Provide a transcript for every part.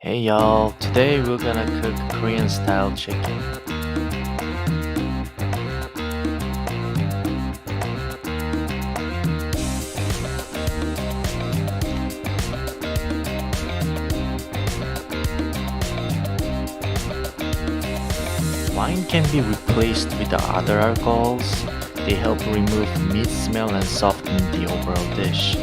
Hey y'all, today we're gonna cook Korean style chicken. Wine can be replaced with the other alcohols. They help remove meat smell and soften the overall dish.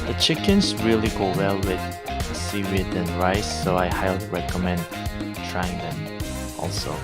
The chickens really go well with seaweed and rice, so I highly recommend trying them also.